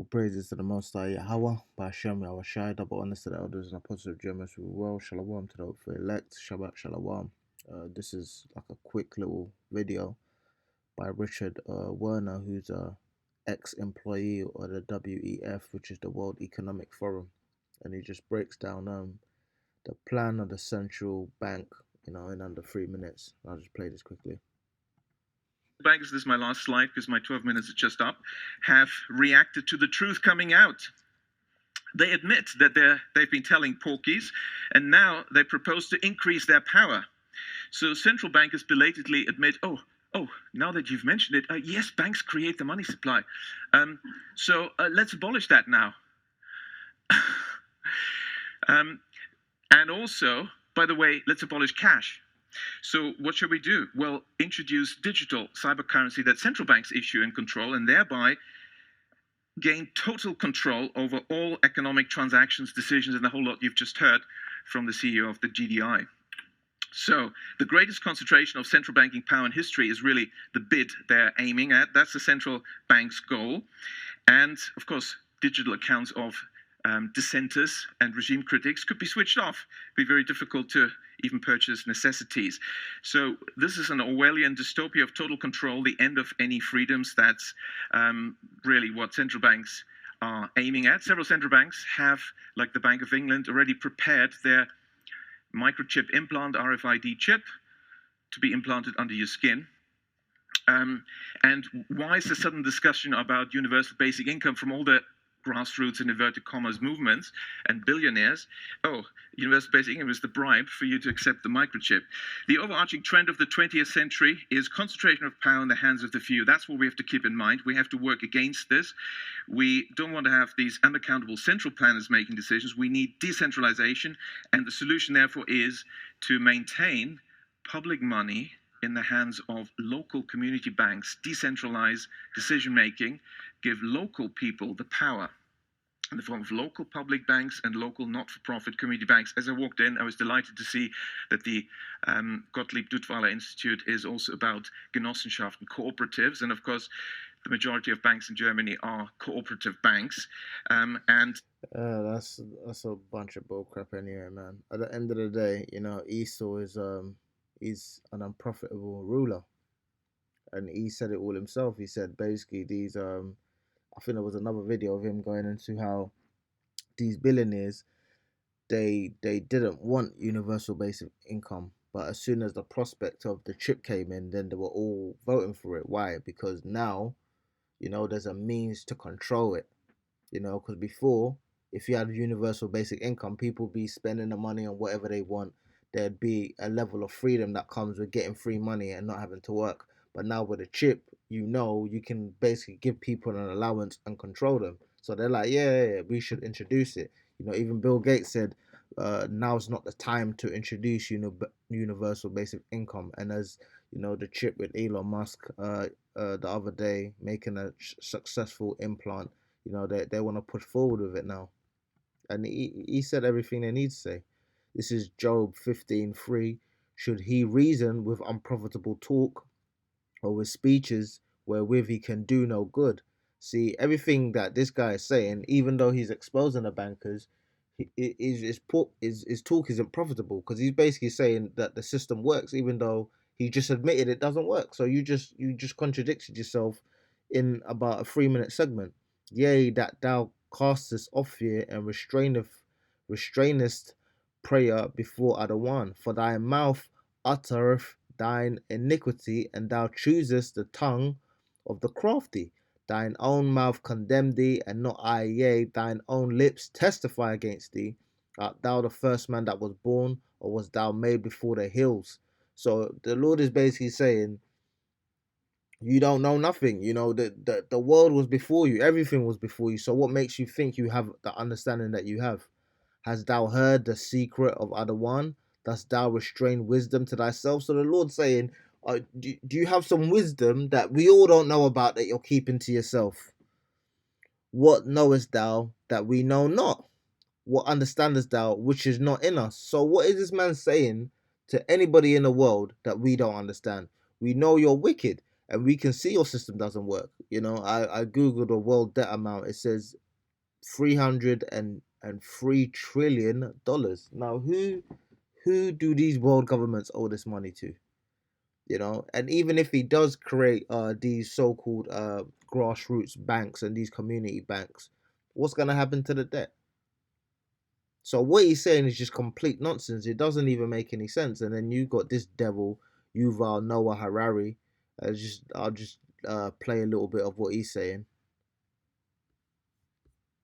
praises to the Most High Yahweh, Ba'ashem Yahushai, double honors to the elders and apostles of James we well, Shalom to the hopeful elect, Shabbat Shalom. This is like a quick little video by Richard Werner, who's a ex-employee of the WEF, which is the World Economic Forum, and he just breaks down the plan of the central bank, in under 3 minutes. I'll just play this quickly. Banks, this is my last slide because my 12 minutes is just up, have reacted to the truth coming out. They admit that they've been telling porkies, and now they propose to increase their power. So central bankers belatedly admit, oh, now that you've mentioned it, yes, banks create the money supply. So let's abolish that now. And also, by the way, let's abolish cash. So what should we do? Well, introduce digital cyber currency that central banks issue and control, and thereby gain total control over all economic transactions, decisions, and the whole lot you've just heard from the CEO of the GDI. So the greatest concentration of central banking power in history is really the bid they're aiming at. That's the central bank's goal. And of course, digital accounts of dissenters and regime critics could be switched off. It'd be very difficult to even purchase necessities. So this is an Orwellian dystopia of total control, the end of any freedoms. That's really what central banks are aiming at. Several central banks have, like the Bank of England, already prepared their microchip implant, RFID chip, to be implanted under your skin. And why is the sudden discussion about universal basic income from all the grassroots and inverted commas movements and billionaires? Oh, universal basic income is the bribe for you to accept the microchip. The overarching trend of the 20th century is concentration of power in the hands of the few. That's what we have to keep in mind. We have to work against this. We don't want to have these unaccountable central planners making decisions. We need decentralization, and the solution therefore is to maintain public money in the hands of local community banks, decentralize decision making, give local people the power in the form of local public banks and local not-for-profit community banks. As I walked in, I was delighted to see that the Gottlieb Duttweiler Institute is also about Genossenschaften, cooperatives, and of course, the majority of banks in Germany are cooperative banks. That's a bunch of bullcrap anyway, man. At the end of the day, Esau is he's an unprofitable ruler, and he said it all himself. He said basically these I think there was another video of him going into how these billionaires they didn't want universal basic income, but as soon as the prospect of the chip came in, then they were all voting for it. Why? Because now, there's a means to control it. Because before, if you had universal basic income, people would be spending the money on whatever they want. There'd be a level of freedom that comes with getting free money and not having to work. But now with a chip, you can basically give people an allowance and control them. So they're like, yeah, we should introduce it. Even Bill Gates said, now's not the time to introduce universal basic income. And as the chip with Elon Musk the other day making a successful implant, they want to push forward with it now. And he said everything they need to say. This is Job 15:3. Should he reason with unprofitable talk, or with speeches wherewith he can do no good? See, everything that this guy is saying, even though he's exposing the bankers, his talk isn't profitable, because he's basically saying that the system works, even though he just admitted it doesn't work. So you just contradicted yourself in about a 3 minute segment. Yea, that thou castest off fear and restrainest prayer before other one, for thy mouth uttereth thine iniquity, and thou choosest the tongue of the crafty. Thine own mouth condemn thee, and not I, yea, thine own lips testify against thee. Art thou the first man that was born, or was thou made before the hills? So the Lord is basically saying, you don't know nothing. The world was before you, everything was before you. So what makes you think you have the understanding that you have? Hast thou heard the secret of other one? Dost thou restrain wisdom to thyself? So the Lord's saying, do you have some wisdom that we all don't know about, that you're keeping to yourself? What knowest thou that we know not? What understandest thou which is not in us? So what is this man saying to anybody in the world that we don't understand? We know you're wicked. and we can see your system doesn't work. I googled the world debt amount. It says 303 trillion dollars. Now, who do these world governments owe this money to? And even if he does create these so-called grassroots banks and these community banks, what's going to happen to the debt? So what he's saying is just complete nonsense. It doesn't even make any sense. And then you got this devil, Yuval Noah Harari. I'll just play a little bit of what he's saying.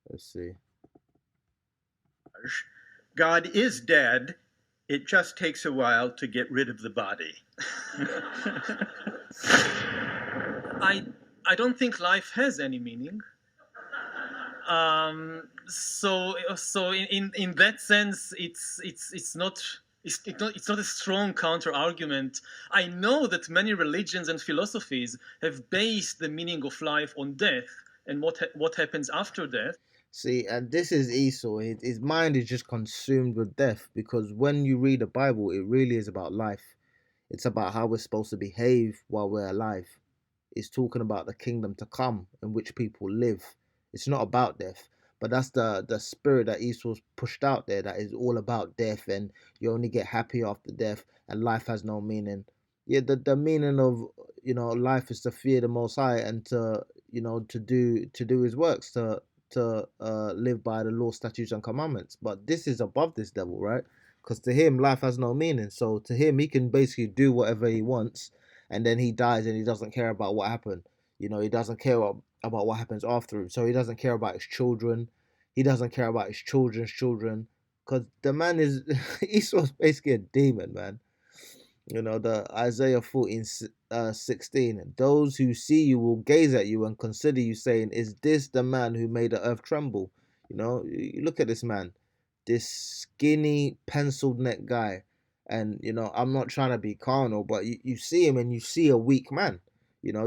Let's see. God is dead. It just takes a while to get rid of the body. I don't think life has any meaning. So in that sense, it's not a strong counter argument. I know that many religions and philosophies have based the meaning of life on death and what happens after death. See, and this is Esau. His mind is just consumed with death, because when you read the Bible, it really is about life. It's about how we're supposed to behave while we're alive. It's talking about the kingdom to come in which people live. It's not about death. But that's the spirit that Esau's pushed out there, that is all about death, and you only get happy after death, and life has no meaning. Yeah, the meaning of life is to fear the Most High, and to do His works, to live by the law, statutes, and commandments. But this is above this devil, right? Because to him, life has no meaning. So to him, he can basically do whatever he wants, and then he dies, and he doesn't care about what happened. He doesn't care about what happens after him. So he doesn't care about his children. He doesn't care about his children's children. Because the man is, Esau's basically a demon, man. The Isaiah 14:16. Those who see you will gaze at you and consider you, saying, is this the man who made the earth tremble? You look at this man, this skinny, penciled neck guy. And, I'm not trying to be carnal, but you see him and you see a weak man.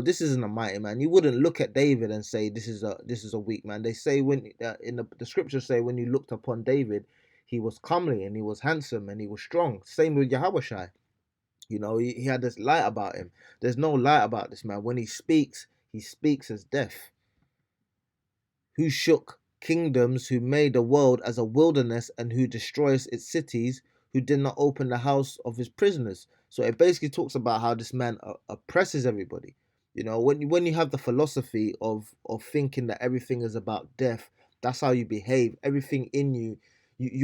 This isn't a mighty man. You wouldn't look at David and say this is a weak man. They say when in the scriptures say when you looked upon David, he was comely and he was handsome and he was strong. Same with Yahushua. He had this light about him. There's no light about this man. When he speaks as death. Who shook kingdoms, who made the world as a wilderness, and who destroys its cities, who did not open the house of his prisoners. So it basically talks about how this man oppresses everybody. When you have the philosophy of thinking that everything is about death, that's how you behave. Everything in you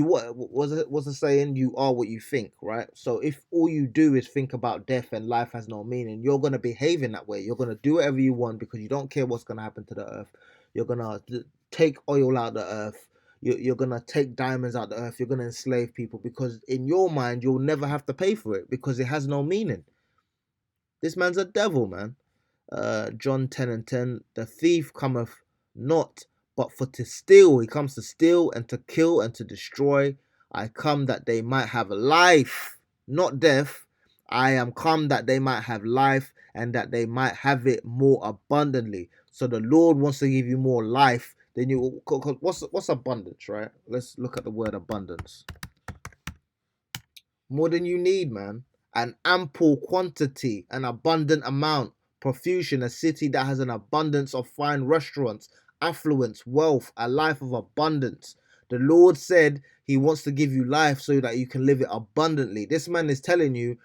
what was the saying? You are what you think, right? So if all you do is think about death and life has no meaning, you're gonna behave in that way. You're gonna do whatever you want because you don't care what's gonna happen to the earth. You're gonna take oil out of the earth. You're gonna take diamonds out of the earth. You're gonna enslave people because in your mind you'll never have to pay for it because it has no meaning. This man's a devil, man. John 10:10. The thief cometh not but for to steal. He comes to steal and to kill and to destroy. I come that they might have life, not death. I am come that they might have life and that they might have it more abundantly. So the Lord wants to give you more life than you. What's abundance, right? Let's look at the word abundance. More than you need, man. An ample quantity, an abundant amount, profusion, a city that has an abundance of fine restaurants, affluence, wealth, a life of abundance. The Lord said He wants to give you life so that you can live it abundantly. This man is telling you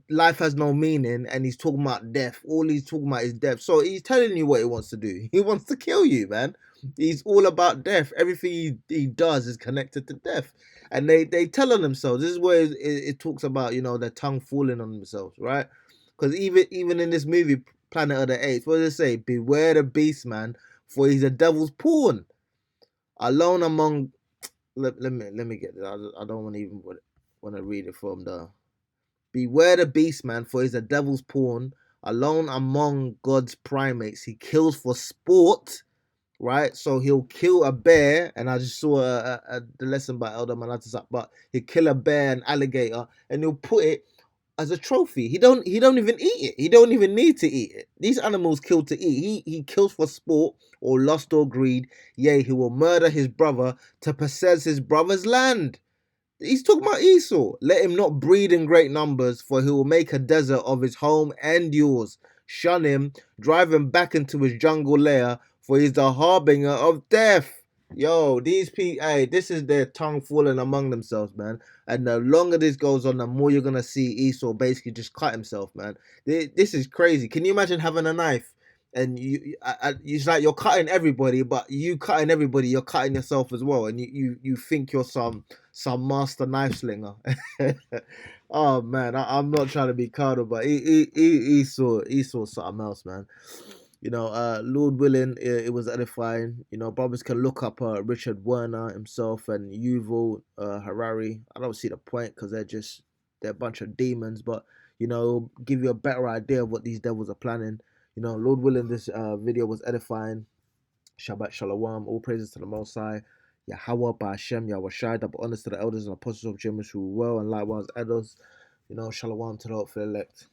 life has no meaning and he's talking about death. All he's talking about is death. So he's telling you what he wants to do. He wants to kill you, man. He's all about death. Everything he does is connected to death. And they tell on themselves. This is where it talks about, their tongue falling on themselves, right? Because even in this movie, Planet of the Apes, what does it say? Beware the beast, man, for he's a devil's pawn. Alone among... Let me get it. I don't want to even want to read it from the... Beware the beast, man, for he's a devil's pawn. Alone among God's primates. He kills for sport, right? So he'll kill a bear, and I just saw the lesson by Elder Manatas, but he'll kill a bear, an alligator, and he'll put it as a trophy. He don't even eat it. He don't even need to eat it. These animals kill to eat. He kills for sport or lust or greed. Yea, he will murder his brother to possess his brother's land. He's talking about Esau. Let him not breed in great numbers, for he will make a desert of his home and yours. shun him, drive him back into his jungle lair, for he's the harbinger of death. Yo, these people, hey, this is their tongue falling among themselves, man. And the longer this goes on, the more you're gonna see Esau basically just cut himself, man. This is crazy. Can you imagine having a knife and it's like you're cutting everybody, but you cutting everybody, you're cutting yourself as well, and you think you're some master knife slinger. Oh man, I'm not trying to be carnal, but Esau something else, man. You know, Lord willing, it was edifying. You know, brothers can look up Richard Werner himself and Yuval Harari. I don't see the point because they're a bunch of demons, but you know, give you a better idea of what these devils are planning. You know, Lord willing, this video was edifying. Shabbat Shalom. All praises to the Most High. Yahweh Ba'Hashem, Yahweh Shai. Double honors to the elders and apostles of James who were well, and likewise others. You know, Shalom to the hopeful elect.